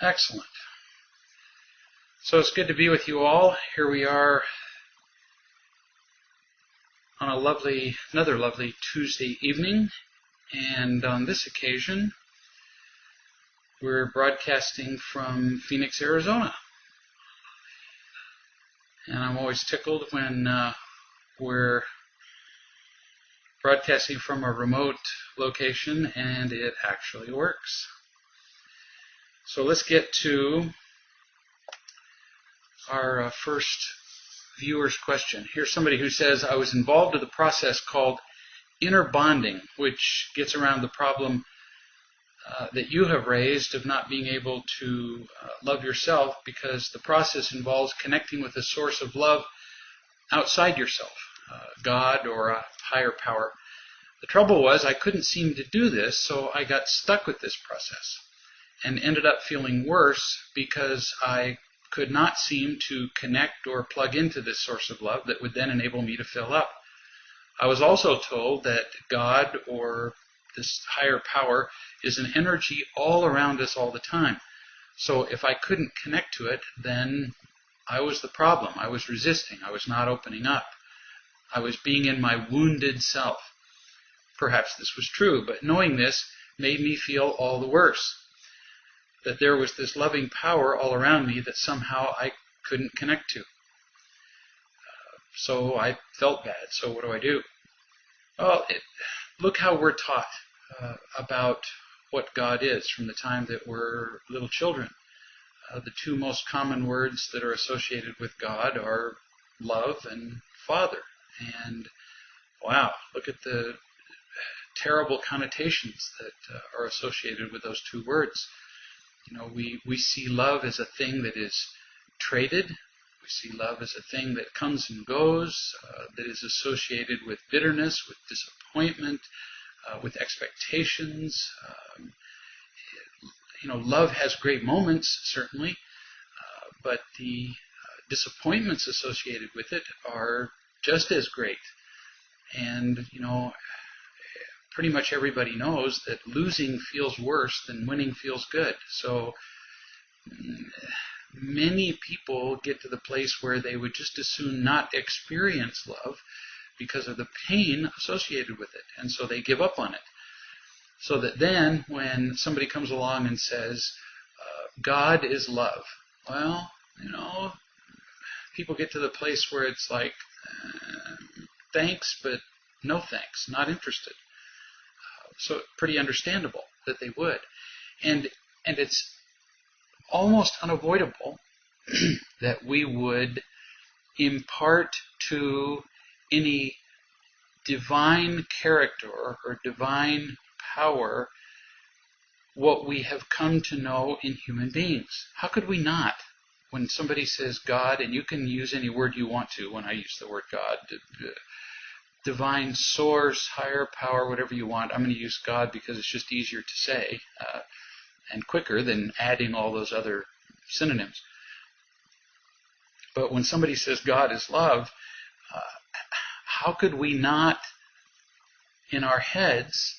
Excellent. So it's good to be with you all. Here we are on another lovely Tuesday evening, and on this occasion, we're broadcasting from Phoenix, Arizona. And I'm always tickled when we're broadcasting from a remote location and it actually works. So let's get to our first viewer's question. Here's somebody who says, I was involved in the process called inner bonding, which gets around the problem that you have raised of not being able to love yourself, because the process involves connecting with a source of love outside yourself, God or a higher power. The trouble was I couldn't seem to do this, so I got stuck with this process and ended up feeling worse because I could not seem to connect or plug into this source of love that would then enable me to fill up. I was also told that God or this higher power is an energy all around us all the time. So if I couldn't connect to it, then I was the problem. I was resisting. I was not opening up. I was being in my wounded self. Perhaps this was true, but knowing this made me feel all the worse. That there was this loving power all around me that somehow I couldn't connect to. So I felt bad. So what do? Well, look how we're taught about what God is from the time that we're little children. The two most common words that are associated with God are love and Father. And wow, look at the terrible connotations that are associated with those two words. You know, we see love as a thing that is traded. We see love as a thing that comes and goes, that is associated with bitterness, with disappointment, with expectations. Love has great moments, certainly, but the disappointments associated with it are just as great. And, pretty much everybody knows that losing feels worse than winning feels good. So many people get to the place where they would just as soon not experience love because of the pain associated with it. And so they give up on it. So that then when somebody comes along and says, God is love, well, people get to the place where it's like, thanks, but no thanks, not interested. So pretty understandable that they would. And it's almost unavoidable that we would impart to any divine character or divine power what we have come to know in human beings. How could we not? When somebody says God, and you can use any word you want to when I use the word God, divine source, higher power, whatever you want. I'm going to use God because it's just easier to say and quicker than adding all those other synonyms. But when somebody says God is love, how could we not, in our heads,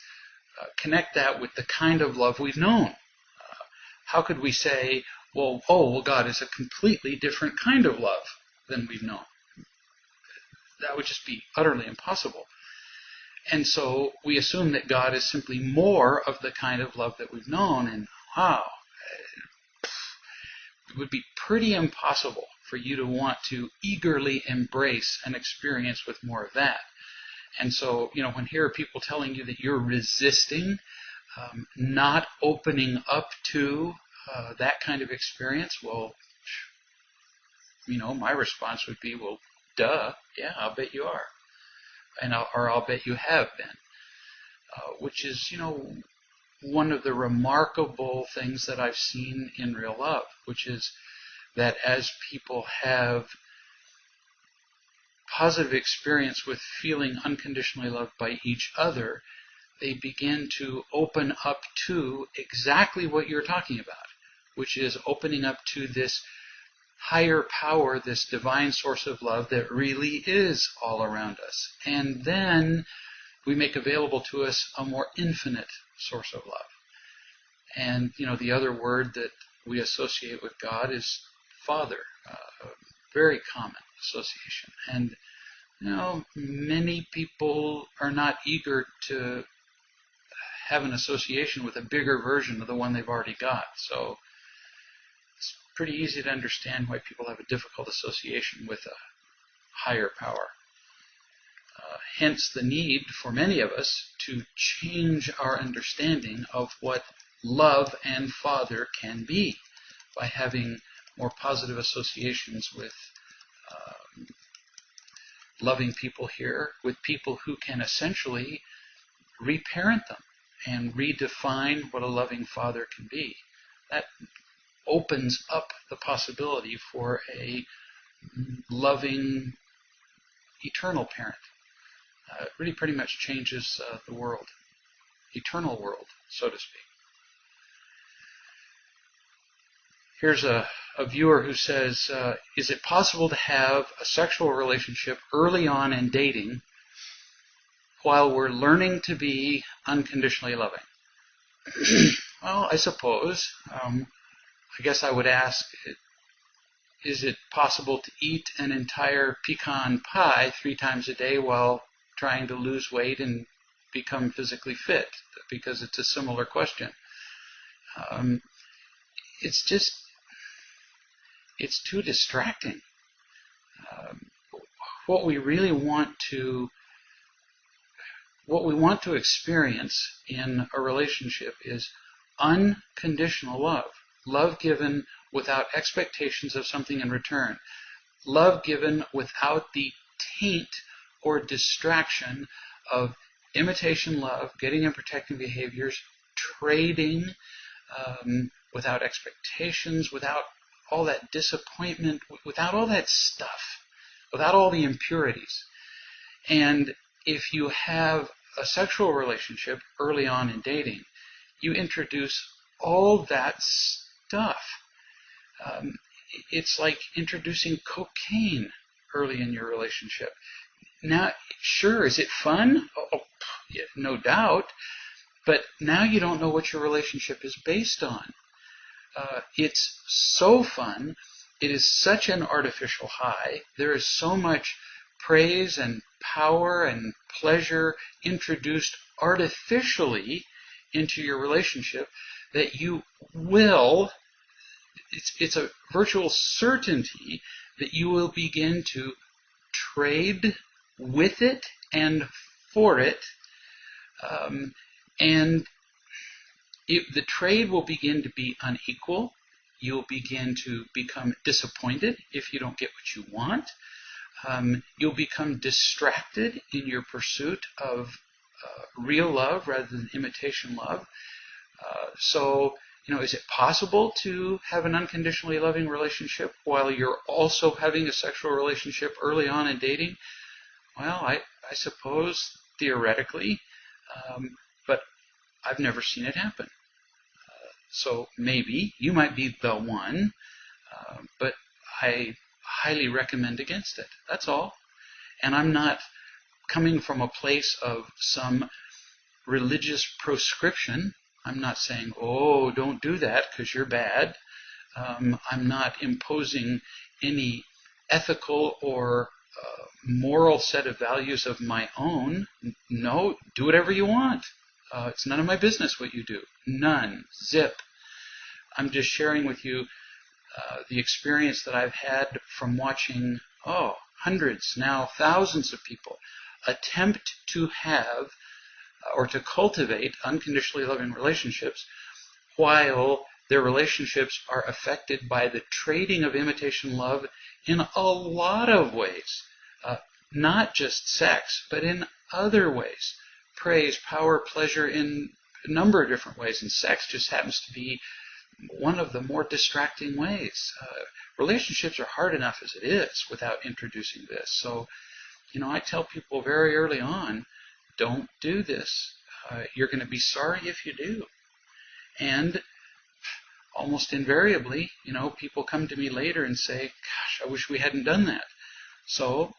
connect that with the kind of love we've known? How could we say, well, God is a completely different kind of love than we've known? That would just be utterly impossible. And so we assume that God is simply more of the kind of love that we've known, and wow, it would be pretty impossible for you to want to eagerly embrace an experience with more of that. And so, when here are people telling you that you're resisting, not opening up to that kind of experience, well, my response would be, well, duh, yeah, I'll bet you are. Or I'll bet you have been. Which is, one of the remarkable things that I've seen in real love, which is that as people have positive experience with feeling unconditionally loved by each other, they begin to open up to exactly what you're talking about, which is opening up to this higher power, this divine source of love that really is all around us. And then we make available to us a more infinite source of love. And, the other word that we associate with God is Father. A very common association. And, many people are not eager to have an association with a bigger version of the one they've already got. So it's pretty easy to understand why people have a difficult association with a higher power. Hence the need for many of us to change our understanding of what love and Father can be by having more positive associations with loving people here, with people who can essentially reparent them and redefine what a loving Father can be. That opens up the possibility for a loving, eternal parent. It really pretty much changes the world, eternal world, so to speak. Here's a viewer who says, is it possible to have a sexual relationship early on in dating while we're learning to be unconditionally loving? Well, I suppose. I guess I would ask, is it possible to eat an entire pecan pie 3 times a day while trying to lose weight and become physically fit? Because it's a similar question. It's too distracting. What we want to experience in a relationship is unconditional love. Love given without expectations of something in return. Love given without the taint or distraction of imitation love, getting and protecting behaviors, trading, without expectations, without all that disappointment, without all that stuff, without all the impurities. And if you have a sexual relationship early on in dating, you introduce all that stuff. It's like introducing cocaine early in your relationship. Now, sure, is it fun? Oh, yeah, no doubt. But now you don't know what your relationship is based on. It's so fun. It is such an artificial high. There is so much praise and power and pleasure introduced artificially into your relationship that you will, it's a virtual certainty that you will begin to trade with it and for it. And the trade will begin to be unequal. You'll begin to become disappointed if you don't get what you want. You'll become distracted in your pursuit of real love rather than imitation love. So, is it possible to have an unconditionally loving relationship while you're also having a sexual relationship early on in dating? Well, I suppose theoretically, but I've never seen it happen. So maybe you might be the one, but I highly recommend against it. That's all. And I'm not coming from a place of some religious proscription. I'm not saying, oh, don't do that because you're bad. I'm not imposing any ethical or moral set of values of my own. No, do whatever you want. It's none of my business what you do. None. Zip. I'm just sharing with you the experience that I've had from watching, hundreds, now thousands of people attempt to have or to cultivate unconditionally loving relationships while their relationships are affected by the trading of imitation love in a lot of ways. Not just sex, but in other ways. Praise, power, pleasure in a number of different ways. And sex just happens to be one of the more distracting ways. Relationships are hard enough as it is without introducing this. So, I tell people very early on, don't do this. You're going to be sorry if you do. And almost invariably, people come to me later and say, gosh, I wish we hadn't done that. So,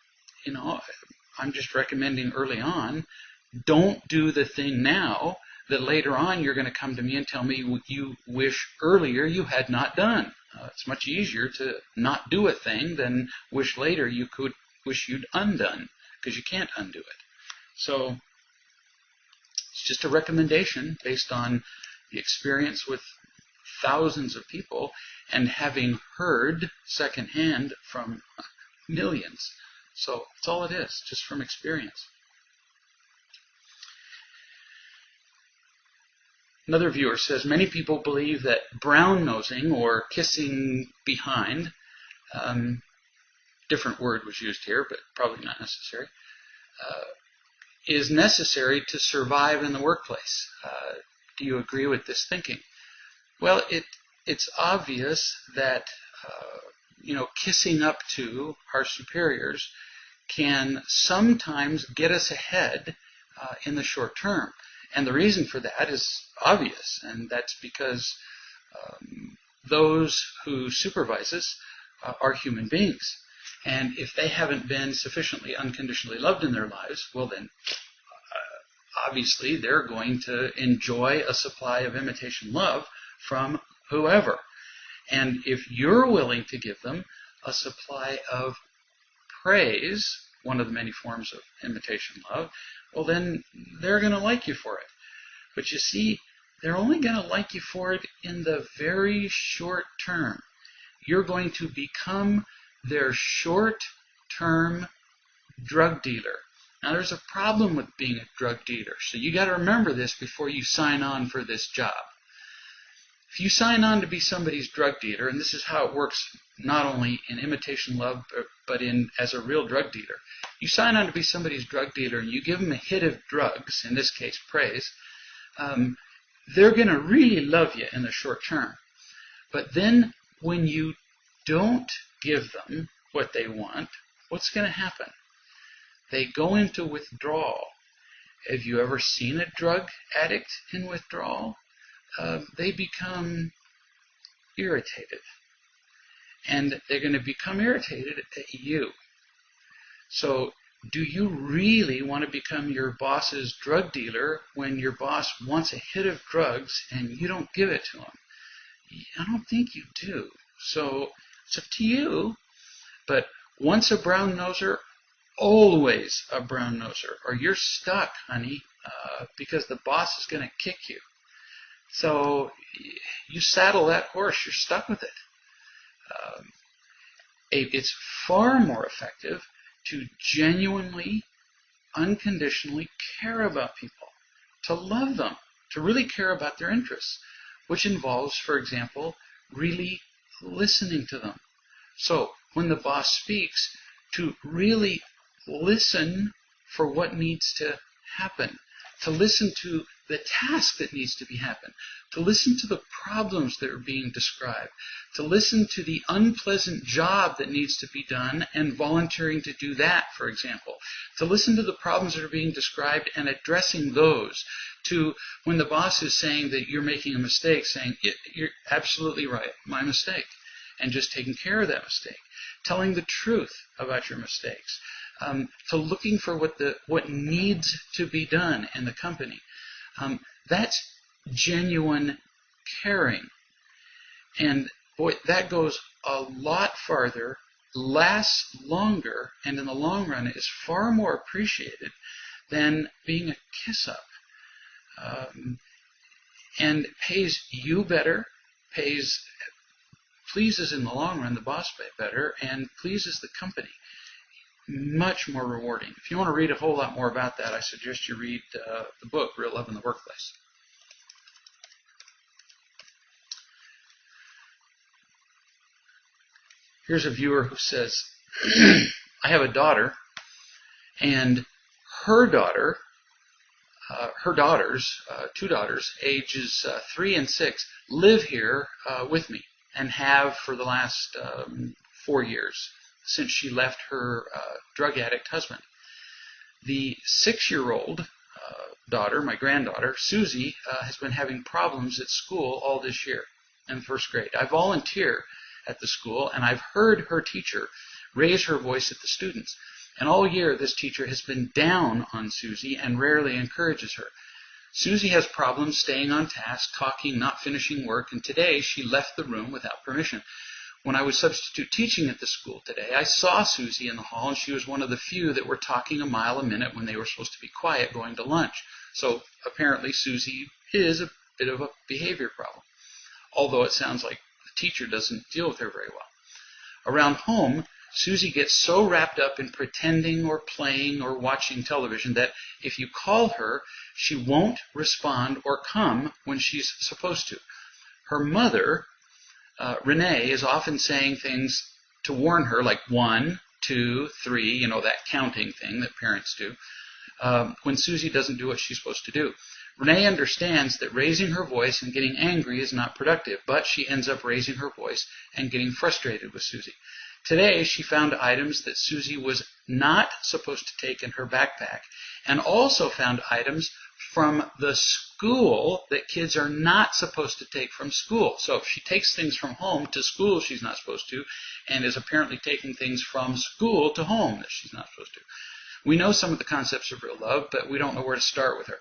I'm just recommending early on, don't do the thing now that later on you're going to come to me and tell me what you wish earlier you had not done. It's much easier to not do a thing than wish later you could wish you'd undone, because you can't undo it. So it's just a recommendation based on the experience with thousands of people and having heard secondhand from millions. So that's all it is, just from experience. Another viewer says, many people believe that brown-nosing or kissing behind, different word was used here, but probably not necessary, is necessary to survive in the workplace. Do you agree with this thinking? Well, it's obvious that kissing up to our superiors can sometimes get us ahead in the short term. And the reason for that is obvious, and that's because those who supervise us are human beings. And if they haven't been sufficiently unconditionally loved in their lives, well then, obviously they're going to enjoy a supply of imitation love from whoever. And if you're willing to give them a supply of praise, one of the many forms of imitation love, well then they're going to like you for it. But you see, they're only going to like you for it in the very short term. You're going to become their short-term drug dealer. Now there's a problem with being a drug dealer, so you got to remember this before you sign on for this job. If you sign on to be somebody's drug dealer, and this is how it works not only in imitation love, but as a real drug dealer, you sign on to be somebody's drug dealer and you give them a hit of drugs, in this case praise, they're going to really love you in the short term. But then when you don't give them what they want, what's going to happen? They go into withdrawal. Have you ever seen a drug addict in withdrawal? They become irritated. And they're going to become irritated at you. So, do you really want to become your boss's drug dealer when your boss wants a hit of drugs and you don't give it to him? I don't think you do. So, it's up to you. But once a brown noser, always a brown noser, or you're stuck, honey, because the boss is going to kick you. So you saddle that horse, you're stuck with it. It's far more effective to genuinely, unconditionally care about people, to love them, to really care about their interests, which involves, for example, really listening to them. So when the boss speaks, to really listen for what needs to happen, to listen to the task that needs to be happen, to listen to the problems that are being described, to listen to the unpleasant job that needs to be done and volunteering to do that, for example, to listen to the problems that are being described and addressing those, to when the boss is saying that you're making a mistake, saying, you're absolutely right, my mistake, and just taking care of that mistake, telling the truth about your mistakes, to looking for what needs to be done in the company. That's genuine caring. And boy, that goes a lot farther, lasts longer, and in the long run is far more appreciated than being a kiss-up. And pays you better, pleases in the long run the boss better, and pleases the company. Much more rewarding. If you want to read a whole lot more about that, I suggest you read the book, Real Love in the Workplace. Here's a viewer who says, I have a daughter, and her daughters, two daughters, ages 3 and 6, live here with me and have for the last 4 years, since she left her drug addict husband. The 6-year-old daughter, my granddaughter, Susie, has been having problems at school all this year in first grade. I volunteer at the school, and I've heard her teacher raise her voice at the students. And all year, this teacher has been down on Susie and rarely encourages her. Susie has problems staying on task, talking, not finishing work, and today she left the room without permission. When I was substitute teaching at the school today, I saw Susie in the hall, and she was one of the few that were talking a mile a minute when they were supposed to be quiet going to lunch. So apparently Susie is a bit of a behavior problem, although it sounds like the teacher doesn't deal with her very well. Around home, Susie gets so wrapped up in pretending or playing or watching television that if you call her, she won't respond or come when she's supposed to. Her mother, Renee, is often saying things to warn her, like 1, 2, 3, that counting thing that parents do, when Susie doesn't do what she's supposed to do. Renee understands that raising her voice and getting angry is not productive, but she ends up raising her voice and getting frustrated with Susie. Today, she found items that Susie was not supposed to take in her backpack, and also found items from the school that kids are not supposed to take from school. So if she takes things from home to school she's not supposed to, and is apparently taking things from school to home that she's not supposed to. We know some of the concepts of real love, but we don't know where to start with her.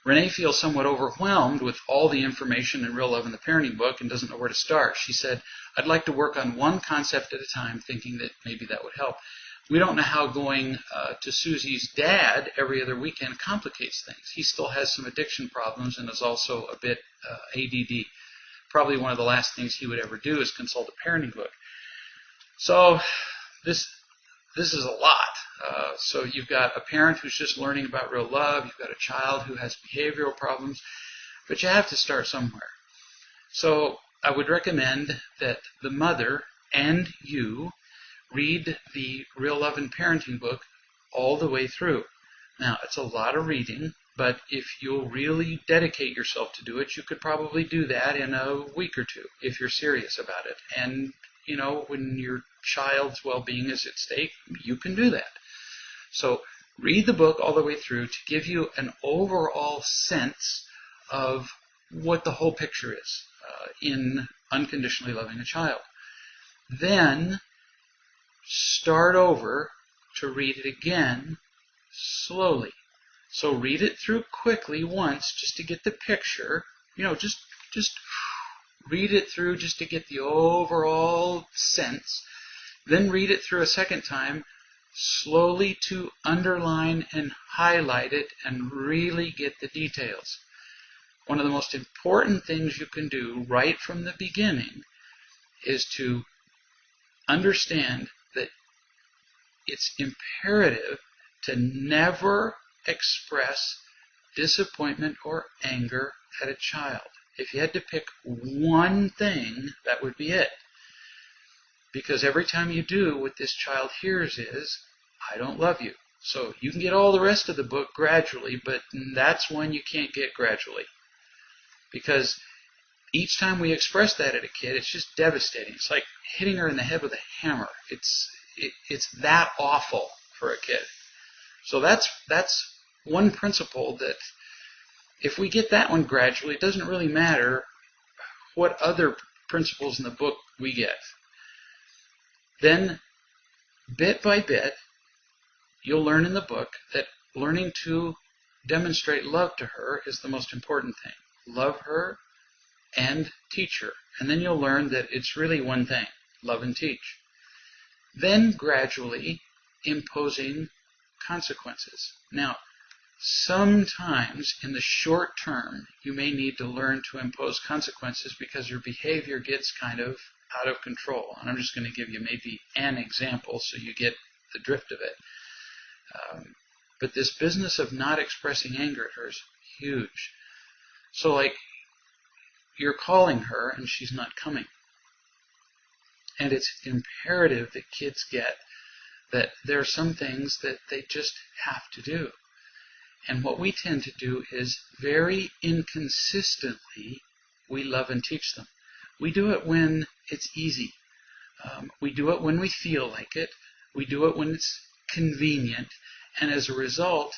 Renee feels somewhat overwhelmed with all the information in Real Love in the Parenting book and doesn't know where to start. She said, I'd like to work on one concept at a time, thinking that maybe that would help. We don't know how going to Susie's dad every other weekend complicates things. He still has some addiction problems and is also a bit ADD. Probably one of the last things he would ever do is consult a parenting book. So this is a lot. So you've got a parent who's just learning about real love. You've got a child who has behavioral problems. But you have to start somewhere. So I would recommend that the mother and you read the Real Love and Parenting book all the way through. Now, it's a lot of reading, but if you'll really dedicate yourself to do it, you could probably do that in a week or two if you're serious about it. And, when your child's well-being is at stake, you can do that. So read the book all the way through to give you an overall sense of what the whole picture is in unconditionally loving a child. Then start over to read it again slowly. So read it through quickly once just to get the picture. Just read it through just to get the overall sense. Then read it through a second time slowly to underline and highlight it and really get the details. One of the most important things you can do right from the beginning is to understand that it's imperative to never express disappointment or anger at a child. If you had to pick one thing, that would be it. Because every time you do, what this child hears is, I don't love you. So you can get all the rest of the book gradually, but that's one you can't get gradually. Because each time we express that at a kid, it's just devastating. It's like hitting her in the head with a hammer. It's that awful for a kid. So that's one principle that if we get that one gradually, it doesn't really matter what other principles in the book we get. Then, bit by bit, you'll learn in the book that learning to demonstrate love to her is the most important thing. Love her and teach her. And then you'll learn that it's really one thing, love and teach. Then gradually imposing consequences. Now, sometimes in the short term, you may need to learn to impose consequences because your behavior gets kind of out of control. And I'm just going to give you maybe an example so you get the drift of it. But this business of not expressing anger at her is huge. So like, you're calling her and she's not coming. And it's imperative that kids get that there are some things that they just have to do. And what we tend to do is very inconsistently we love and teach them. We do it when it's easy. We do it when we feel like it. We do it when it's convenient. And as a result,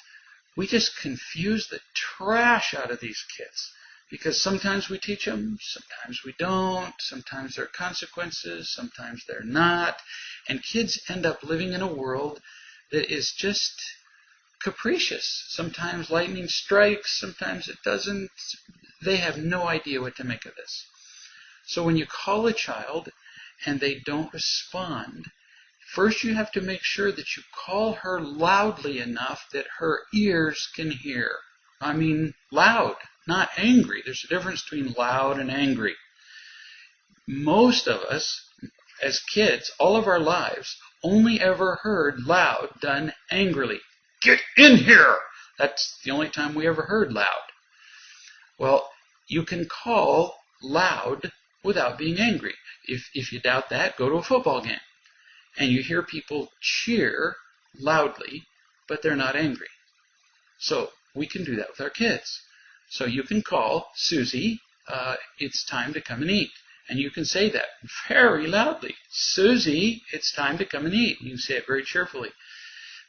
we just confuse the trash out of these kids. Because sometimes we teach them, sometimes we don't, sometimes there are consequences, sometimes they're not. And kids end up living in a world that is just capricious. Sometimes lightning strikes, sometimes it doesn't. They have no idea what to make of this. So when you call a child and they don't respond, first you have to make sure that you call her loudly enough that her ears can hear. I mean loud, not angry. There's a difference between loud and angry. Most of us, as kids, all of our lives, only ever heard loud done angrily. Get in here! That's the only time we ever heard loud. Well, you can call loud without being angry. If you doubt that, go to a football game. And you hear people cheer loudly, but they're not angry. So we can do that with our kids. So you can call, Susie, it's time to come and eat. And you can say that very loudly. Susie, it's time to come and eat. You can say it very cheerfully.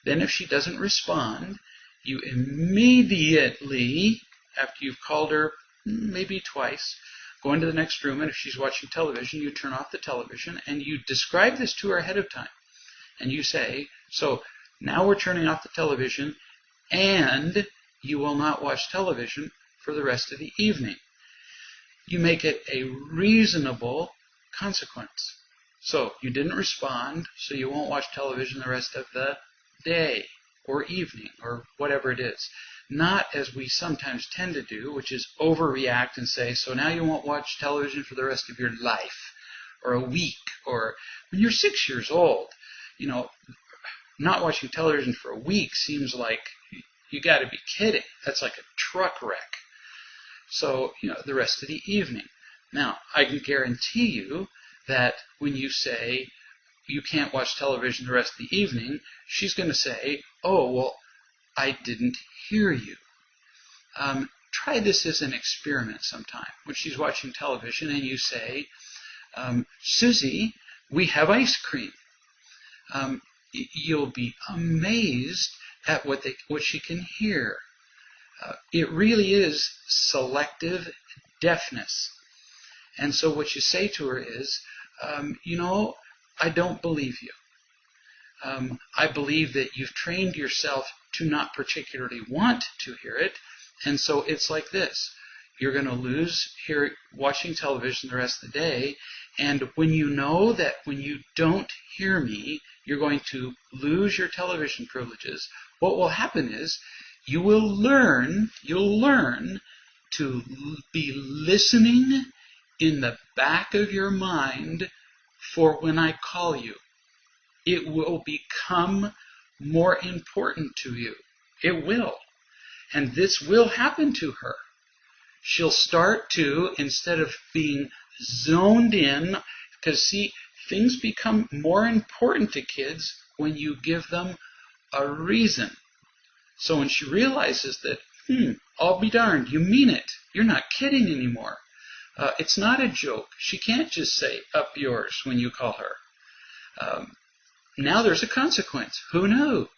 Then if she doesn't respond, you immediately, after you've called her maybe twice, go into the next room, and if she's watching television, you turn off the television, and you describe this to her ahead of time. And you say, so now we're turning off the television, and you will not watch television for the rest of the evening. You make it a reasonable consequence. So you didn't respond, so you won't watch television the rest of the day or evening or whatever it is. Not as we sometimes tend to do, which is overreact and say, so now you won't watch television for the rest of your life or a week, or when you're 6 years old, not watching television for a week seems like you got to be kidding. That's like a truck wreck. So, the rest of the evening. Now, I can guarantee you that when you say you can't watch television the rest of the evening, she's going to say, oh, well, I didn't hear you. Try this as an experiment sometime. When she's watching television and you say, Susie, we have ice cream. You'll be amazed at what she can hear. It really is selective deafness. And so what you say to her is, I don't believe you. I believe that you've trained yourself to not particularly want to hear it, and so it's like this. You're going to lose watching television the rest of the day, and when you know that when you don't hear me, you're going to lose your television privileges, what will happen is you'll learn to be listening in the back of your mind for when I call you. It will become more important to you. It will. And this will happen to her. She'll start to, instead of being zoned in, because see, things become more important to kids when you give them a reason. So when she realizes that, I'll be darned, you mean it. You're not kidding anymore. It's not a joke. She can't just say, up yours, when you call her. Now there's a consequence. Who knew?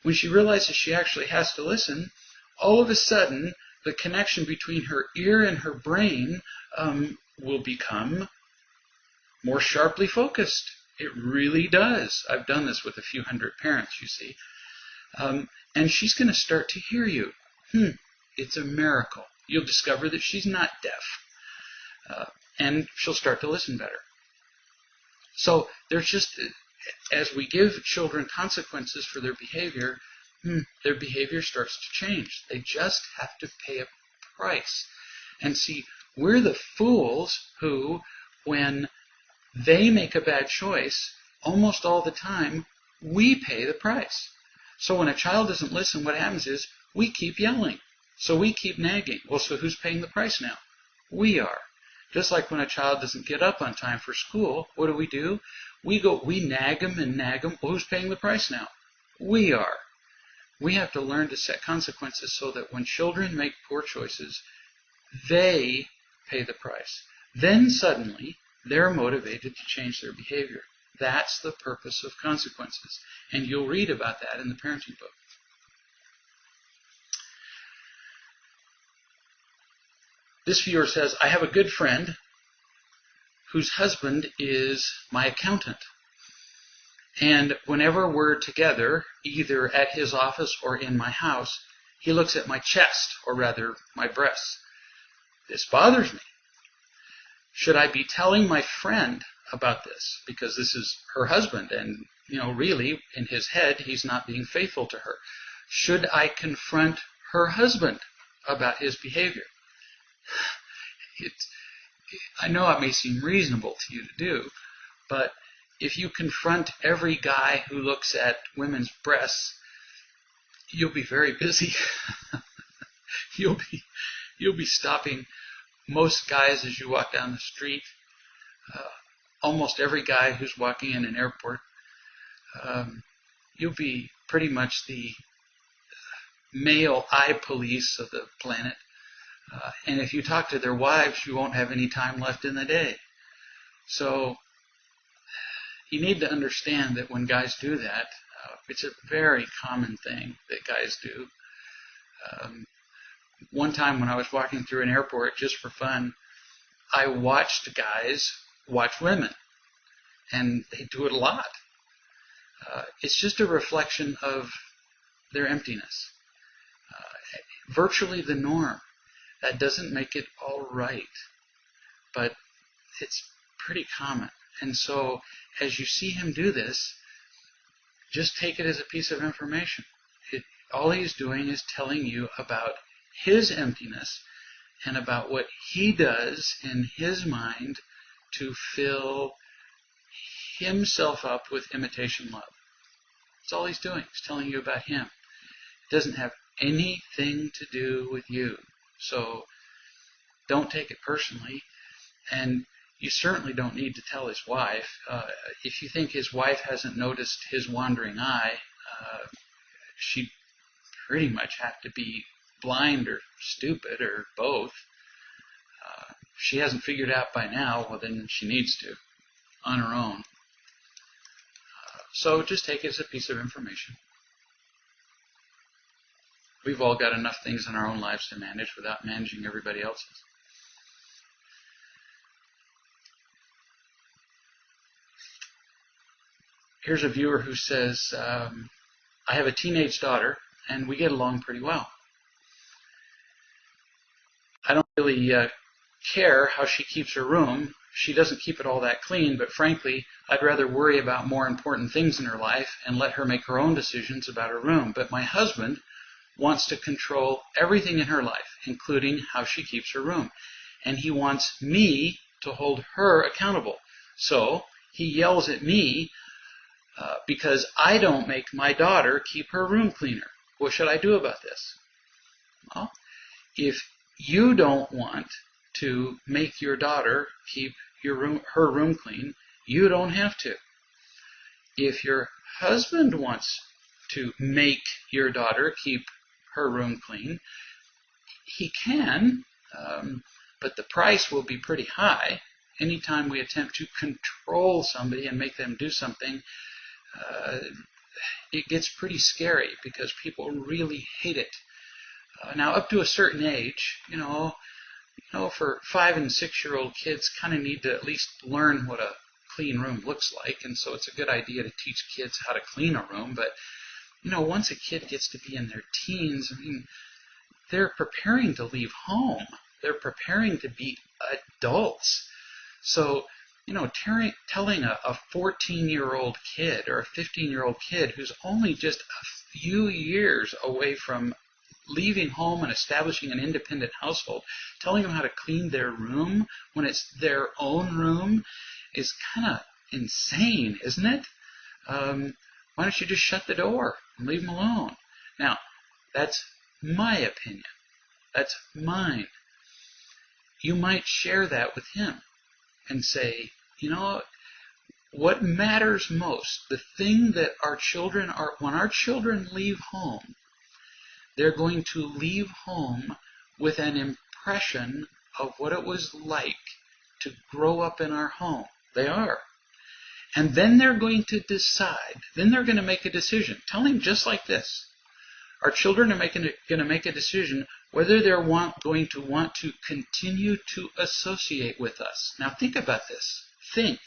When she realizes she actually has to listen, all of a sudden, the connection between her ear and her brain will become more sharply focused. It really does. I've done this with a few hundred parents, you see. And she's going to start to hear you. It's a miracle. You'll discover that she's not deaf. And she'll start to listen better. So there's just, as we give children consequences for their behavior starts to change. They just have to pay a price. And see, we're the fools who, when they make a bad choice, almost all the time, we pay the price. So when a child doesn't listen, what happens is we keep yelling. So we keep nagging. Well, so who's paying the price now? We are. Just like when a child doesn't get up on time for school, what do? We nag them and nag them. Well, who's paying the price now? We are. We have to learn to set consequences so that when children make poor choices, they pay the price. Then suddenly, they're motivated to change their behavior. That's the purpose of consequences. And you'll read about that in the parenting book. This viewer says, I have a good friend whose husband is my accountant. And whenever we're together, either at his office or in my house, he looks at my chest, or rather my breasts. This bothers me. Should I be telling my friend about this? Because this is her husband, and, really, in his head, he's not being faithful to her. Should I confront her husband about his behavior? I know it may seem reasonable to you to do, but if you confront every guy who looks at women's breasts, you'll be very busy. You'll be stopping most guys as you walk down the street. Almost every guy who's walking in an airport. You'll be pretty much the male eye police of the planet. And if you talk to their wives, you won't have any time left in the day. So you need to understand that when guys do that, it's a very common thing that guys do. One time when I was walking through an airport just for fun, I watched guys watch women, and they do it a lot. It's just a reflection of their emptiness. Virtually the norm. That doesn't make it all right, but it's pretty common. And so as you see him do this, just take it as a piece of information. All he's doing is telling you about his emptiness and about what he does in his mind to fill himself up with imitation love. That's all he's doing. He's telling you about him. It doesn't have anything to do with you. So don't take it personally. And you certainly don't need to tell his wife. If you think his wife hasn't noticed his wandering eye, she'd pretty much have to be blind or stupid or both. If she hasn't figured out by now, well, then she needs to on her own. So just take it as a piece of information. We've all got enough things in our own lives to manage without managing everybody else's. Here's a viewer who says, I have a teenage daughter, and we get along pretty well. I don't really care how she keeps her room. She doesn't keep it all that clean, but frankly, I'd rather worry about more important things in her life and let her make her own decisions about her room. But my husband wants to control everything in her life, including how she keeps her room. And he wants me to hold her accountable. So he yells at me because I don't make my daughter keep her room cleaner. What should I do about this? Well, if you don't want to make your daughter keep her room clean, you don't have to. If your husband wants to make your daughter keep her room clean, he can, but the price will be pretty high. Anytime we attempt to control somebody and make them do something, it gets pretty scary because people really hate it. Now, up to a certain age, for 5- and 6-year-old kids kind of need to at least learn what a clean room looks like, and so it's a good idea to teach kids how to clean a room. But once a kid gets to be in their teens, they're preparing to leave home. They're preparing to be adults. So, telling a 14-year-old kid or a 15-year-old kid who's only just a few years away from leaving home and establishing an independent household, telling them how to clean their room when it's their own room is kind of insane, isn't it? Why don't you just shut the door and leave them alone? Now, that's my opinion. That's mine. You might share that with him and say, what matters most, the thing that our children are, when our children leave home, they're going to leave home with an impression of what it was like to grow up in our home. They are. And then they're going to decide. Then they're going to make a decision. Tell him just like this. Our children are going to make a decision whether they're going to want to continue to associate with us. Now think about this. Think.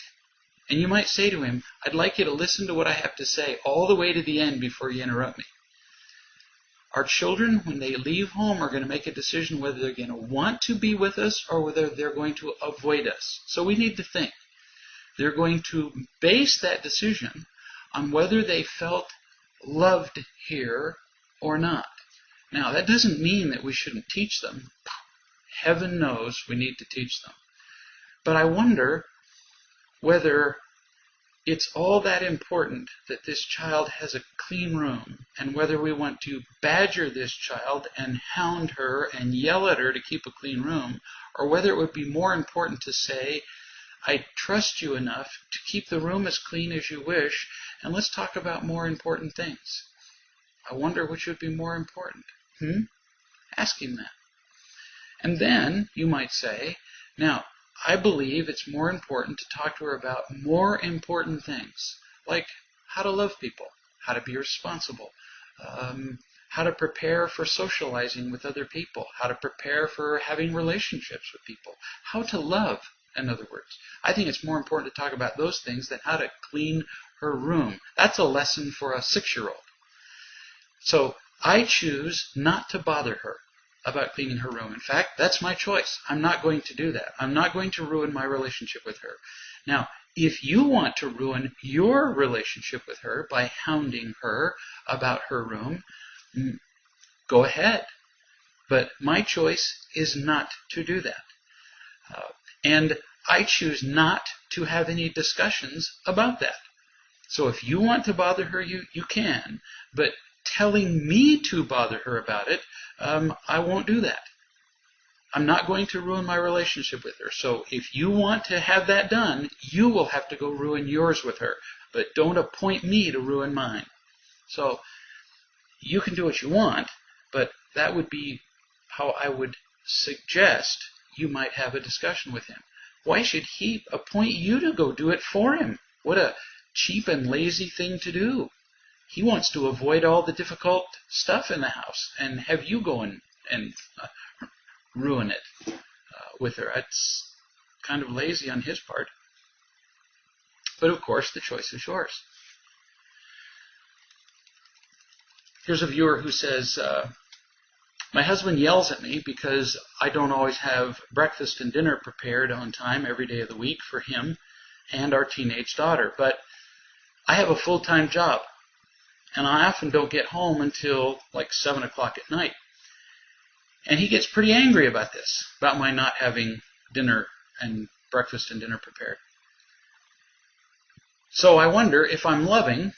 And you might say to him, I'd like you to listen to what I have to say all the way to the end before you interrupt me. Our children, when they leave home, are going to make a decision whether they're going to want to be with us or whether they're going to avoid us. So we need to think. They're going to base that decision on whether they felt loved here or not. Now, that doesn't mean that we shouldn't teach them. Heaven knows we need to teach them. But I wonder whether it's all that important that this child has a clean room, and whether we want to badger this child and hound her and yell at her to keep a clean room, or whether it would be more important to say, I trust you enough to keep the room as clean as you wish, and let's talk about more important things. I wonder which would be more important. Ask him that. And then you might say, now, I believe it's more important to talk to her about more important things, like how to love people, how to be responsible, how to prepare for socializing with other people, how to prepare for having relationships with people, how to love, in other words. I think it's more important to talk about those things than how to clean her room. That's a lesson for a 6-year-old. So I choose not to bother her about cleaning her room. In fact, that's my choice. I'm not going to do that. I'm not going to ruin my relationship with her. Now, if you want to ruin your relationship with her by hounding her about her room, go ahead. But my choice is not to do that. And I choose not to have any discussions about that. So if you want to bother her, you can. But telling me to bother her about it, I won't do that. I'm not going to ruin my relationship with her. So if you want to have that done, you will have to go ruin yours with her. But don't appoint me to ruin mine. So you can do what you want, but that would be how I would suggest you might have a discussion with him. Why should he appoint you to go do it for him? What a cheap and lazy thing to do. He wants to avoid all the difficult stuff in the house and have you go and ruin it with her. It's kind of lazy on his part. But of course, the choice is yours. Here's a viewer who says, my husband yells at me because I don't always have breakfast and dinner prepared on time every day of the week for him and our teenage daughter. But I have a full-time job, and I often don't get home until like 7 o'clock at night. And he gets pretty angry about this, about my not having dinner and breakfast and dinner prepared. So I wonder, if I'm loving,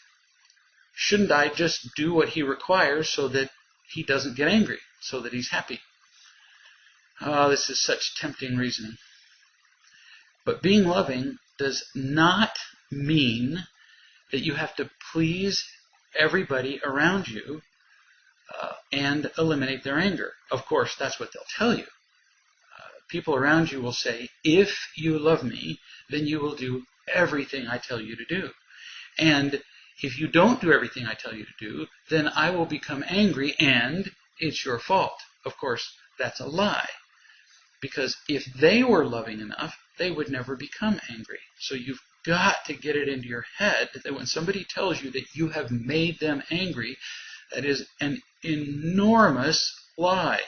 shouldn't I just do what he requires so that he doesn't get angry, so that he's happy? Oh, this is such tempting reasoning. But being loving does not mean that you have to please everybody around you and eliminate their anger. Of course, that's what they'll tell you. People around you will say, if you love me, then you will do everything I tell you to do. And if you don't do everything I tell you to do, then I will become angry and it's your fault. Of course, that's a lie. Because if they were loving enough, they would never become angry. So you've got to get it into your head that when somebody tells you that you have made them angry, that is an enormous lie.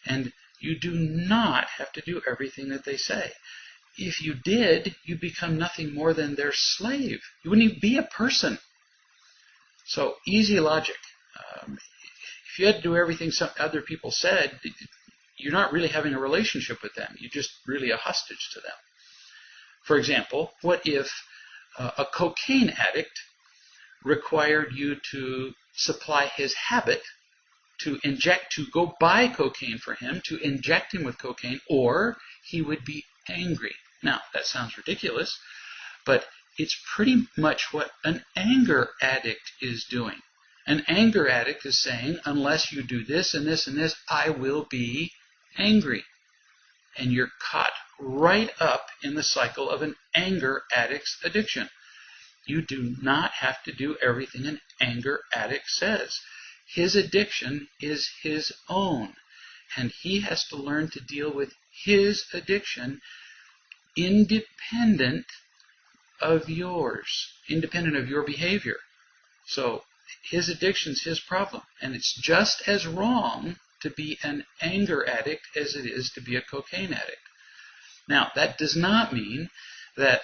And you do not have to do everything that they say. If you did, you'd become nothing more than their slave. You wouldn't even be a person. So, easy logic. If you had to do everything some other people said, you're not really having a relationship with them. You're just really a hostage to them. For example, what if a cocaine addict required you to supply his habit, to go buy cocaine for him, to inject him with cocaine, or he would be angry? Now, that sounds ridiculous, but it's pretty much what an anger addict is doing. An anger addict is saying, unless you do this and this and this, I will be angry. And you're caught right up in the cycle of an anger addict's addiction. You do not have to do everything an anger addict says. His addiction is his own, and he has to learn to deal with his addiction independent of yours, independent of your behavior. So his addiction's his problem. And it's just as wrong to be an anger addict as it is to be a cocaine addict. Now, that does not mean that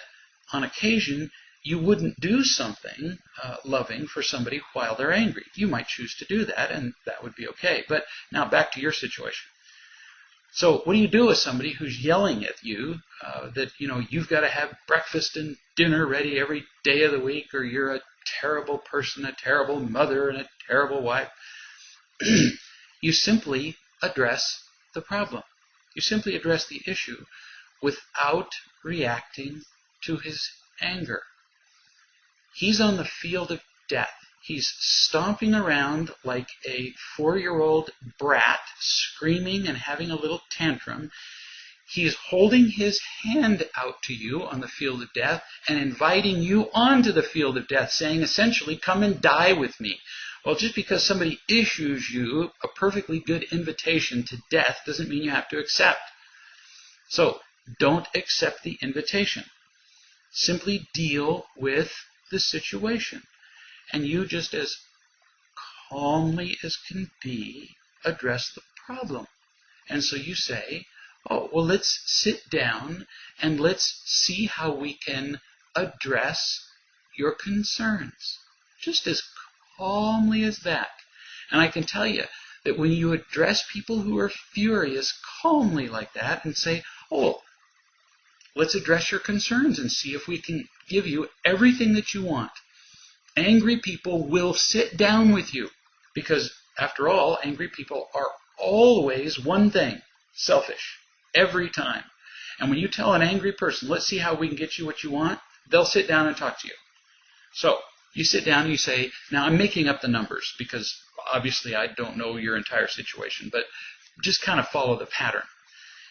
on occasion you wouldn't do something loving for somebody while they're angry. You might choose to do that, and that would be okay. But now back to your situation. So what do you do with somebody who's yelling at you that, you've got to have breakfast and dinner ready every day of the week, or you're a terrible person, a terrible mother, and a terrible wife? You simply address the problem. You simply address the issue without reacting to his anger. He's on the field of death. He's stomping around like a 4-year-old brat, screaming and having a little tantrum. He's holding his hand out to you on the field of death and inviting you onto the field of death, saying essentially, come and die with me. Well, just because somebody issues you a perfectly good invitation to death doesn't mean you have to accept. So, don't accept the invitation. Simply deal with the situation. And you, just as calmly as can be, address the problem. And so you say, oh, well, let's sit down and let's see how we can address your concerns. Just as calmly as that. And I can tell you that when you address people who are furious calmly like that and say, oh, let's address your concerns and see if we can give you everything that you want. Angry people will sit down with you because, after all, angry people are always one thing, selfish, every time. And when you tell an angry person, let's see how we can get you what you want, they'll sit down and talk to you. So you sit down and you say, now I'm making up the numbers because obviously I don't know your entire situation, but just kind of follow the pattern.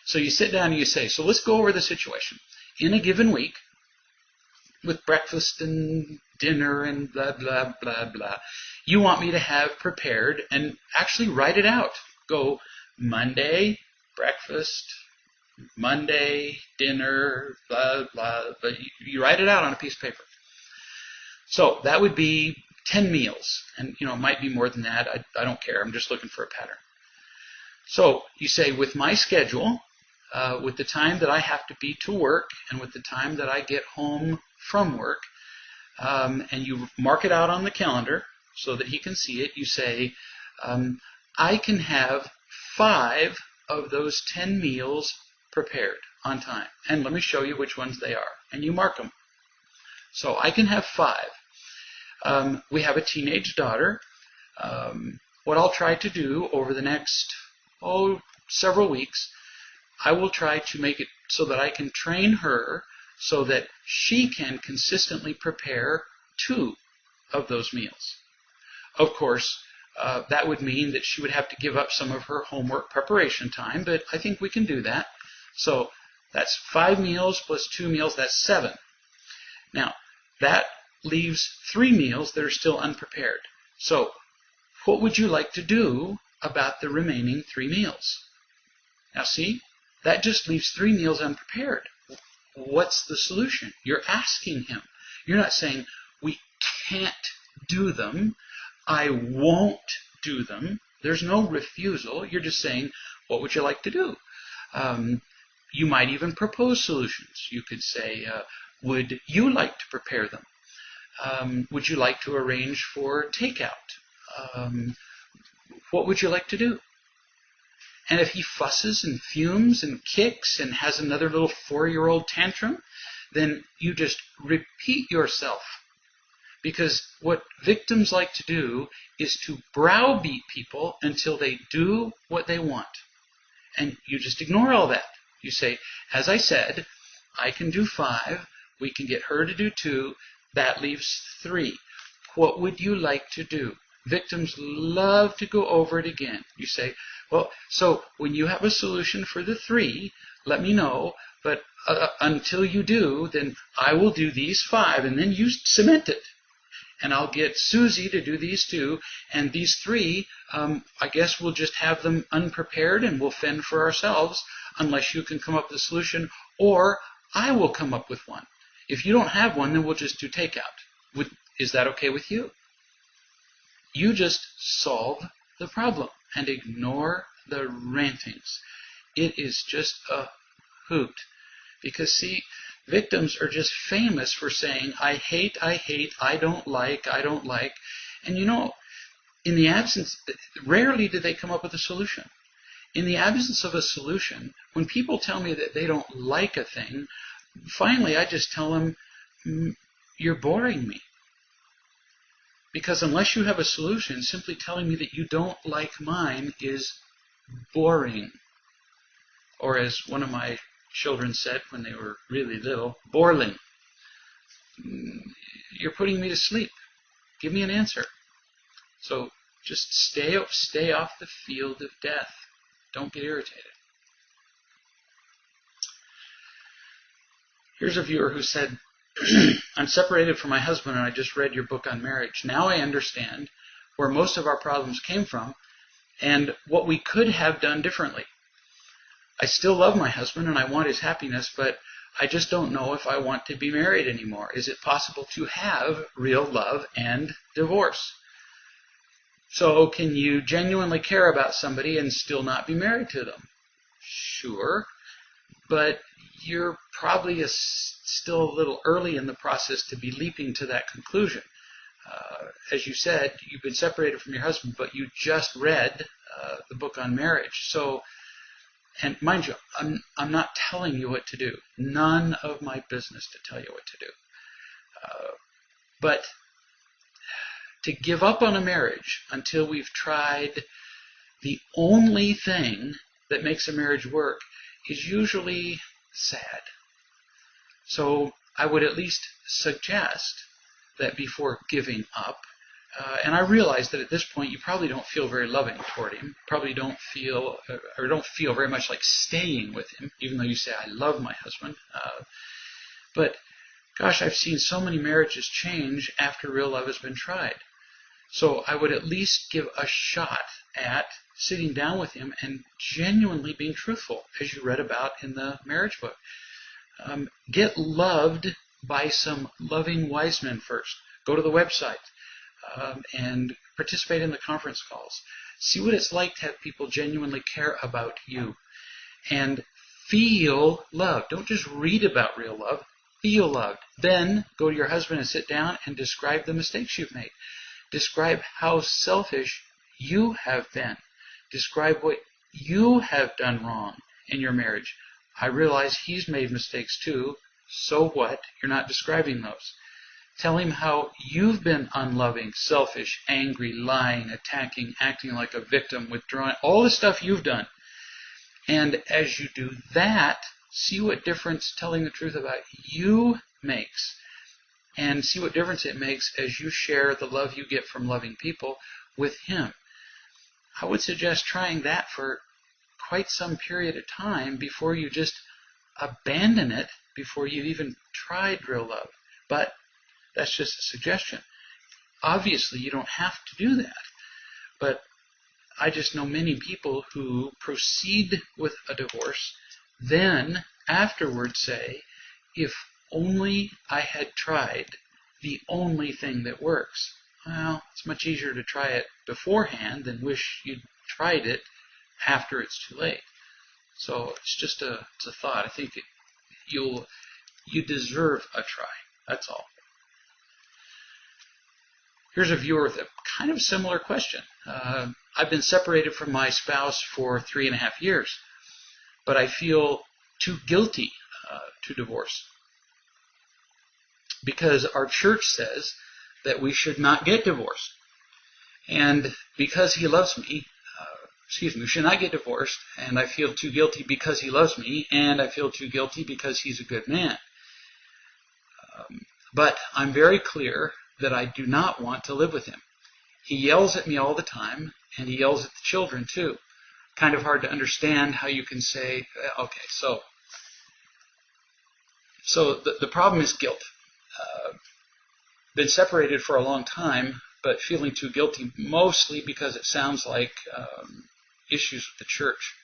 So you sit down and you say, so let's go over the situation. In a given week, with breakfast and dinner and blah, blah, blah, blah, you want me to have prepared and actually write it out. Go Monday, breakfast, Monday, dinner, blah, blah, but you write it out on a piece of paper. So that would be 10 meals. And, it might be more than that. I don't care. I'm just looking for a pattern. So you say, with my schedule, with the time that I have to be to work and with the time that I get home from work, and you mark it out on the calendar so that he can see it, you say, I can have 5 of those 10 meals prepared on time. And let me show you which ones they are. And you mark them. So I can have 5. We have a teenage daughter. What I'll try to do over the next, several weeks, I will try to make it so that I can train her so that she can consistently prepare 2 of those meals. Of course, that would mean that she would have to give up some of her homework preparation time, but I think we can do that. So that's 5 meals plus 2 meals, that's 7. Now, that leaves 3 meals that are still unprepared. So, what would you like to do about the remaining 3 meals? Now see, that just leaves 3 meals unprepared. What's the solution? You're asking him. You're not saying, we can't do them. I won't do them. There's no refusal. You're just saying, what would you like to do? You might even propose solutions. You could say, would you like to prepare them? Would you like to arrange for takeout? What would you like to do? And if he fusses and fumes and kicks and has another little 4-year-old tantrum, then you just repeat yourself. Because what victims like to do is to browbeat people until they do what they want. And you just ignore all that. You say, as I said, I can do 5. We can get her to do 2. That leaves 3. What would you like to do? Victims love to go over it again. You say, well, so when you have a solution for the 3, let me know. But until you do, then I will do these 5. And then you cement it. And I'll get Susie to do these 2. And these 3, I guess we'll just have them unprepared and we'll fend for ourselves unless you can come up with a solution. Or I will come up with one. If you don't have one, then we'll just do takeout. Is that okay with you? You just solve the problem and ignore the rantings. It is just a hoot. Because, see, victims are just famous for saying, I hate, I don't like. And in the absence, rarely do they come up with a solution. In the absence of a solution, when people tell me that they don't like a thing, finally I just tell them, you're boring me. Because unless you have a solution, simply telling me that you don't like mine is boring. Or as one of my children said when they were really little, borling. You're putting me to sleep. Give me an answer. So just stay off the field of death. Don't get irritated. Here's a viewer who said, I'm separated from my husband and I just read your book on marriage. Now I understand where most of our problems came from and what we could have done differently. I still love my husband and I want his happiness, but I just don't know if I want to be married anymore. Is it possible to have real love and divorce? So can you genuinely care about somebody and still not be married to them? Sure, but you're probably still a little early in the process to be leaping to that conclusion. As you said, you've been separated from your husband, but you just read the book on marriage. So, and mind you, I'm not telling you what to do. None of my business to tell you what to do. But to give up on a marriage until we've tried the only thing that makes a marriage work is usually sad. So I would at least suggest that before giving up, and I realize that at this point you probably don't feel very loving toward him, probably don't feel very much like staying with him, even though you say, I love my husband. But gosh, I've seen so many marriages change after real love has been tried. So I would at least give a shot at sitting down with him and genuinely being truthful, as you read about in the marriage book. Get loved by some loving wise men first. Go to the website and participate in the conference calls. See what it's like to have people genuinely care about you. And feel loved. Don't just read about real love. Feel loved. Then go to your husband and sit down and describe the mistakes you've made. Describe how selfish you have been. Describe what you have done wrong in your marriage. I realize he's made mistakes too. So what? You're not describing those. Tell him how you've been unloving, selfish, angry, lying, attacking, acting like a victim, withdrawing, all the stuff you've done. And as you do that, see what difference telling the truth about you makes. And see what difference it makes as you share the love you get from loving people with him. I would suggest trying that for quite some period of time before you just abandon it, before you've even tried real love. But that's just a suggestion. Obviously, you don't have to do that. But I just know many people who proceed with a divorce, then afterwards say, if only I had tried the only thing that works. Well, it's much easier to try it beforehand than wish you'd tried it after it's too late. So it's just it's a thought. I think you deserve a try. That's all. Here's a viewer with a kind of similar question. I've been separated from my spouse for 3.5 years, but I feel too guilty to divorce. Because our church says that we should not get divorced. And because he loves me, we should not get divorced, and I feel too guilty because he loves me, and I feel too guilty because he's a good man. But I'm very clear that I do not want to live with him. He yells at me all the time, and he yells at the children too. Kind of hard to understand how you can say, okay, so the problem is guilt. Been separated for a long time, but feeling too guilty, mostly because it sounds like issues with the church.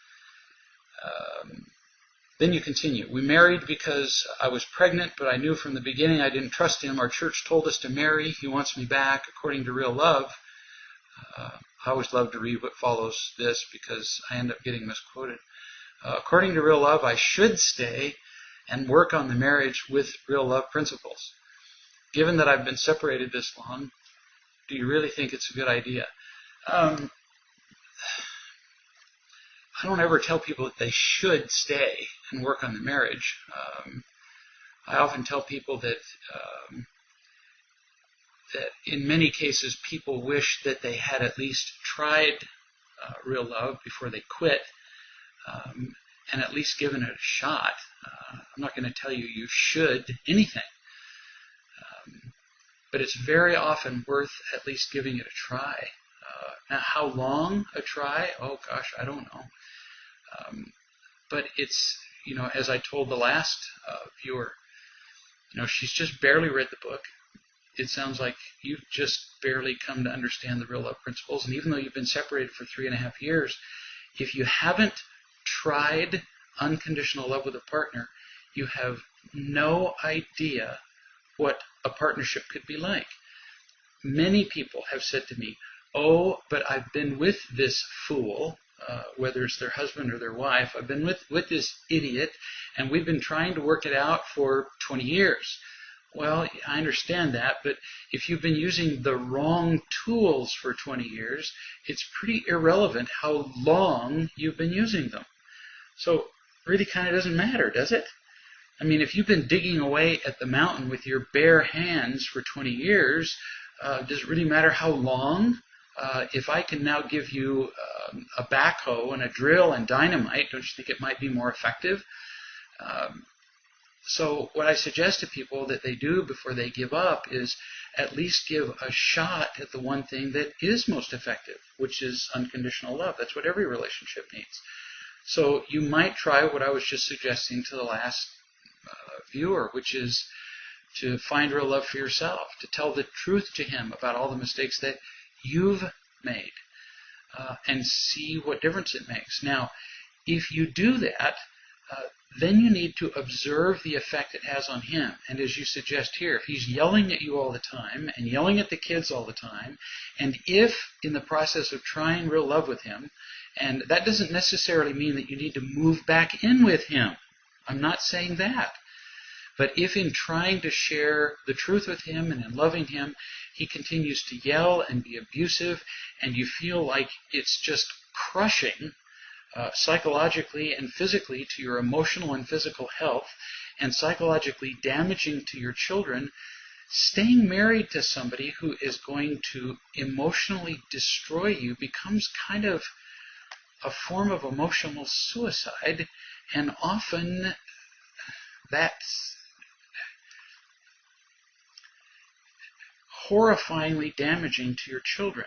Then you continue. We married because I was pregnant, but I knew from the beginning I didn't trust him. Our church told us to marry. He wants me back according to real love. I always love to read what follows this because I end up getting misquoted. According to real love, I should stay and work on the marriage with real love principles. Given that I've been separated this long, do you really think it's a good idea? I don't ever tell people that they should stay and work on the marriage. I often tell people that in many cases people wish that they had at least tried real love before they quit, and at least given it a shot. I'm not going to tell you you should anything, but it's very often worth at least giving it a try. Now, how long a try? Oh gosh, I don't know. But it's, as I told the last viewer, she's just barely read the book. It sounds like you've just barely come to understand the real love principles. And even though you've been separated for 3.5 years, if you haven't tried unconditional love with a partner, you have no idea what a partnership could be like. Many people have said to me, oh, but I've been with this fool, whether it's their husband or their wife, I've been with this idiot, and we've been trying to work it out for 20 years. Well, I understand that, but if you've been using the wrong tools for 20 years, it's pretty irrelevant how long you've been using them. So it really kind of doesn't matter, does it? I mean, if you've been digging away at the mountain with your bare hands for 20 years, does it really matter how long? If I can now give you a backhoe and a drill and dynamite, don't you think it might be more effective? So what I suggest to people that they do before they give up is at least give a shot at the one thing that is most effective, which is unconditional love. That's what every relationship needs. So you might try what I was just suggesting to the last viewer, which is to find real love for yourself, to tell the truth to him about all the mistakes that you've made, and see what difference it makes. Now, if you do that, then you need to observe the effect it has on him. And as you suggest here, if he's yelling at you all the time and yelling at the kids all the time, and if in the process of trying real love with him, and that doesn't necessarily mean that you need to move back in with him. I'm not saying that. But if in trying to share the truth with him and in loving him, he continues to yell and be abusive, and you feel like it's just crushing psychologically and physically to your emotional and physical health, and psychologically damaging to your children, staying married to somebody who is going to emotionally destroy you becomes kind of a form of emotional suicide, and often that's horrifyingly damaging to your children.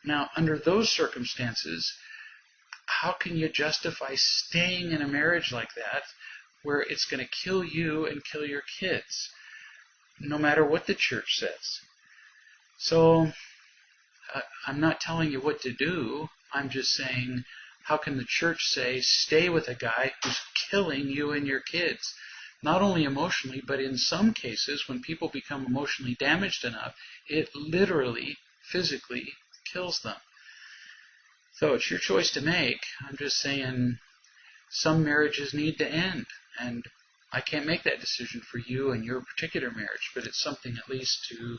Now, under those circumstances, how can you justify staying in a marriage like that where it's going to kill you and kill your kids, no matter what the church says? So, I'm not telling you what to do. I'm just saying, how can the church say, stay with a guy who's killing you and your kids? Not only emotionally, but in some cases, when people become emotionally damaged enough, it literally, physically kills them. So it's your choice to make. I'm just saying some marriages need to end, and I can't make that decision for you and your particular marriage, but it's something at least to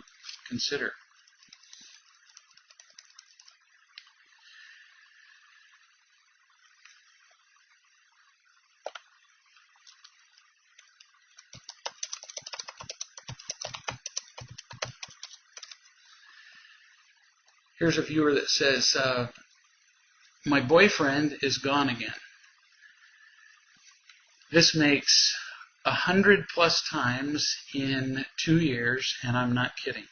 consider. Here's a viewer that says, my boyfriend is gone again. This makes 100+ times in 2 years, and I'm not kidding.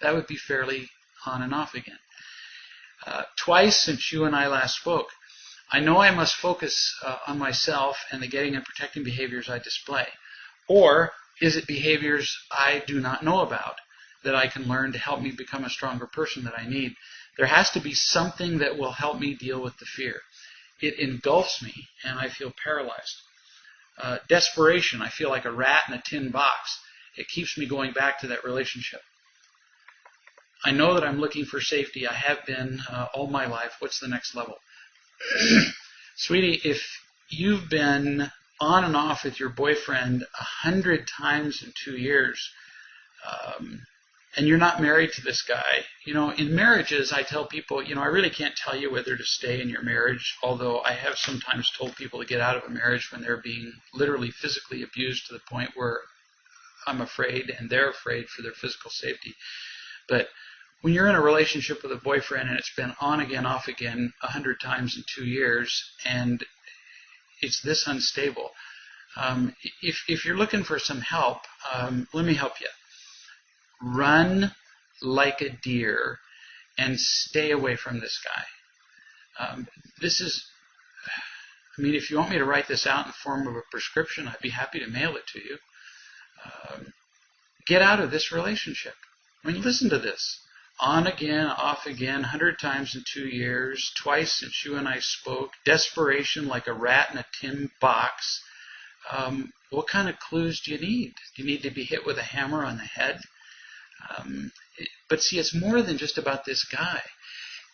That would be fairly on and off again. Twice since you and I last spoke. I know I must focus on myself and the getting and protecting behaviors I display. Or is it behaviors I do not know about that I can learn to help me become a stronger person that I need? There has to be something that will help me deal with the fear. it engulfs me and I feel paralyzed. Desperation, I feel like a rat in a tin box. It keeps me going back to that relationship. I know that I'm looking for safety. I have been all my life. What's the next level? Sweetie, if you've been on and off with your boyfriend 100 times in 2 years, and you're not married to this guy, in marriages, I tell people, I really can't tell you whether to stay in your marriage, although I have sometimes told people to get out of a marriage when they're being literally physically abused to the point where I'm afraid and they're afraid for their physical safety. But when you're in a relationship with a boyfriend and it's been on again, off again 100 times in 2 years, and it's this unstable, if you're looking for some help, let me help you. Run like a deer and stay away from this guy. If you want me to write this out in the form of a prescription, I'd be happy to mail it to you. Get out of this relationship. Listen to this. On again, off again, 100 times in 2 years, twice since you and I spoke, desperation like a rat in a tin box. What kind of clues do you need? Do you need to be hit with a hammer on the head? But see, it's more than just about this guy.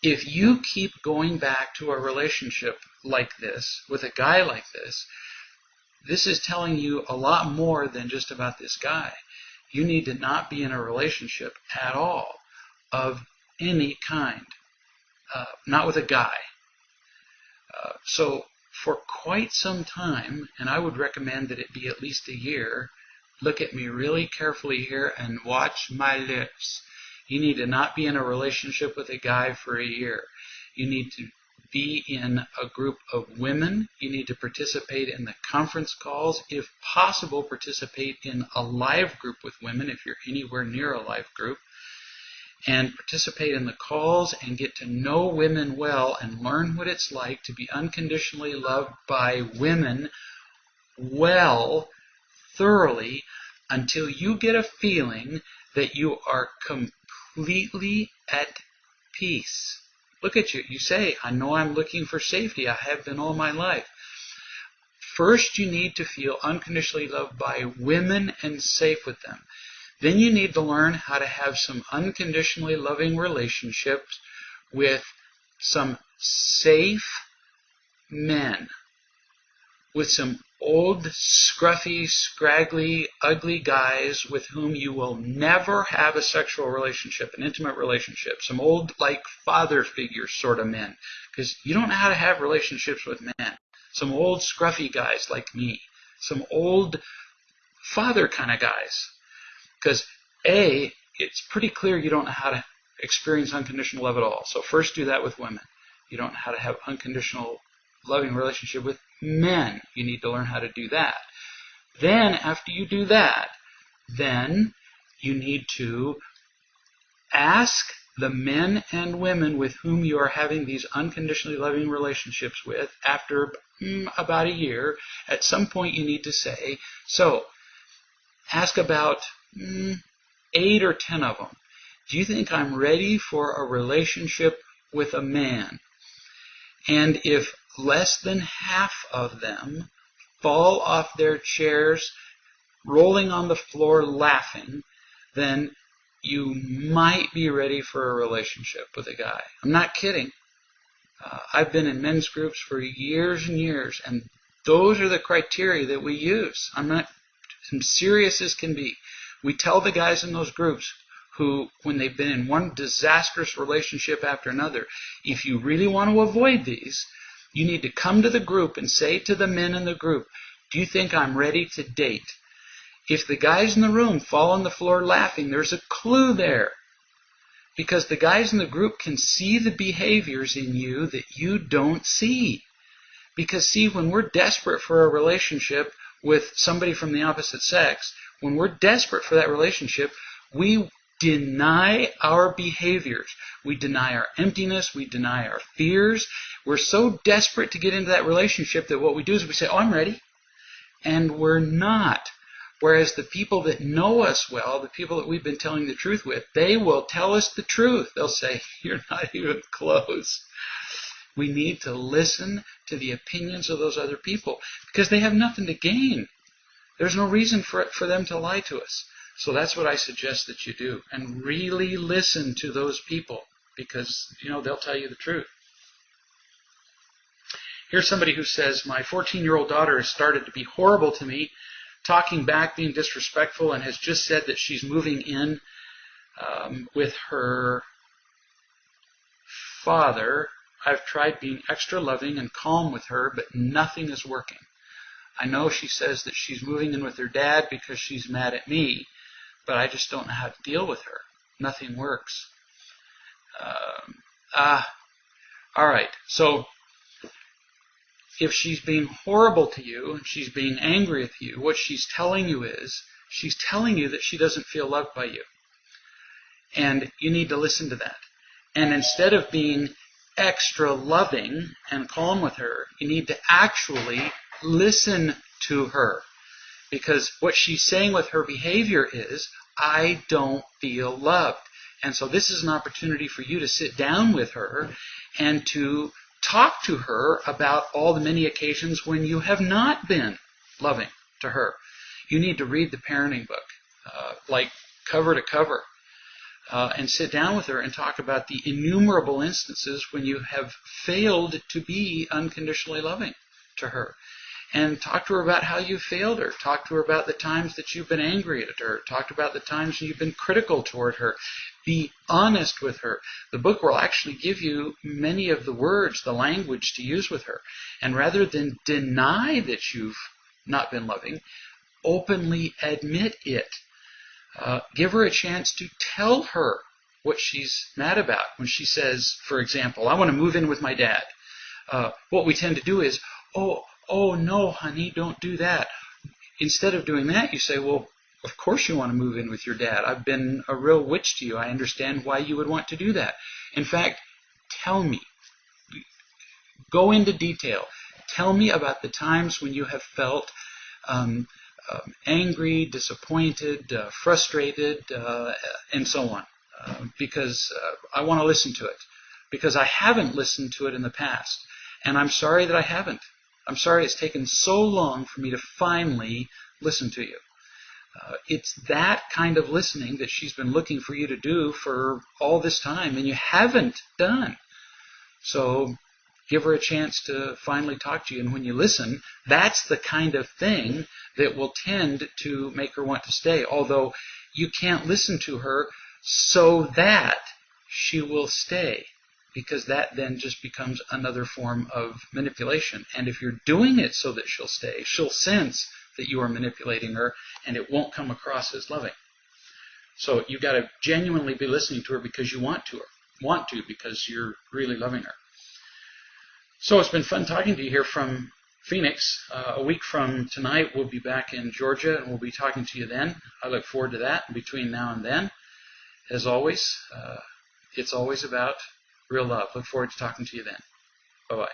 If you keep going back to a relationship like this, with a guy like this is telling you a lot more than just about this guy. You need to not be in a relationship at all of any kind, not with a guy. So for quite some time, and I would recommend that it be at least a year, look at me really carefully here and watch my lips. You need to not be in a relationship with a guy for a year. You need to be in a group of women. You need to participate in the conference calls. If possible, participate in a live group with women if you're anywhere near a live group. And participate in the calls and get to know women well and learn what it's like to be unconditionally loved by women well, thoroughly, until you get a feeling that you are completely at peace. Look at you. You say, I know I'm looking for safety. I have been all my life. First, you need to feel unconditionally loved by women and safe with them. Then you need to learn how to have some unconditionally loving relationships with some safe men, with some old, scruffy, scraggly, ugly guys with whom you will never have a sexual relationship, an intimate relationship, some old, like, father figure sort of men, because you don't know how to have relationships with men, some old, scruffy guys like me, some old father kind of guys, because it's pretty clear you don't know how to experience unconditional love at all. So first do that with women. You don't know how to have unconditional loving relationship with men. You need to learn how to do that. Then after you do that, then you need to ask the men and women with whom you are having these unconditionally loving relationships with, after about a year, at some point you need to say, so ask about 8 or 10 of them. Do you think I'm ready for a relationship with a man? And if less than half of them fall off their chairs, rolling on the floor laughing, then you might be ready for a relationship with a guy. I'm not kidding. I've been in men's groups for years and years, and those are the criteria that we use. I'm serious as can be. We tell the guys in those groups who, when they've been in one disastrous relationship after another, if you really want to avoid these, you need to come to the group and say to the men in the group, do you think I'm ready to date? If the guys in the room fall on the floor laughing, there's a clue there. Because the guys in the group can see the behaviors in you that you don't see. Because see, when we're desperate for a relationship with somebody from the opposite sex, when we're desperate for that relationship, we deny our behaviors. We deny our emptiness. We deny our fears. We're so desperate to get into that relationship that what we do is we say, oh, I'm ready. And we're not. Whereas the people that know us well, the people that we've been telling the truth with, they will tell us the truth. They'll say, you're not even close. We need to listen to the opinions of those other people because they have nothing to gain. There's no reason for them to lie to us. So that's what I suggest that you do. And really listen to those people because, they'll tell you the truth. Here's somebody who says, my 14-year-old daughter has started to be horrible to me, talking back, being disrespectful, and has just said that she's moving in with her father. I've tried being extra loving and calm with her, but nothing is working. I know she says that she's moving in with her dad because she's mad at me, but I just don't know how to deal with her. Nothing works. All right, so if she's being horrible to you and she's being angry with you, what she's telling you is, she's telling you that she doesn't feel loved by you. And you need to listen to that. And instead of being extra loving and calm with her, you need to actually listen to her. Because what she's saying with her behavior is, I don't feel loved. And so this is an opportunity for you to sit down with her and to talk to her about all the many occasions when you have not been loving to her. You need to read the parenting book, like cover to cover, and sit down with her and talk about the innumerable instances when you have failed to be unconditionally loving to her. And talk to her about how you failed her. Talk to her about the times that you've been angry at her. Talk about the times you've been critical toward her. Be honest with her. The book will actually give you many of the words, the language to use with her. And rather than deny that you've not been loving, openly admit it. Give her a chance to tell her what she's mad about. When she says, for example, I want to move in with my dad. What we tend to do is, oh no, honey, don't do that. Instead of doing that, you say, well, of course you want to move in with your dad. I've been a real witch to you. I understand why you would want to do that. In fact, tell me. Go into detail. Tell me about the times when you have felt angry, disappointed, frustrated, and so on. Because I want to listen to it. Because I haven't listened to it in the past. And I'm sorry that I haven't. I'm sorry it's taken so long for me to finally listen to you. It's that kind of listening that she's been looking for you to do for all this time, and you haven't done. So give her a chance to finally talk to you. And when you listen, that's the kind of thing that will tend to make her want to stay. Although you can't listen to her so that she will stay, because that then just becomes another form of manipulation. And if you're doing it so that she'll stay, she'll sense that you are manipulating her, and it won't come across as loving. So you've got to genuinely be listening to her because you want to, because you're really loving her. So it's been fun talking to you here from Phoenix. A week from tonight, we'll be back in Georgia, and we'll be talking to you then. I look forward to that. Between now and then, as always, it's always about real love. Look forward to talking to you then. Bye-bye.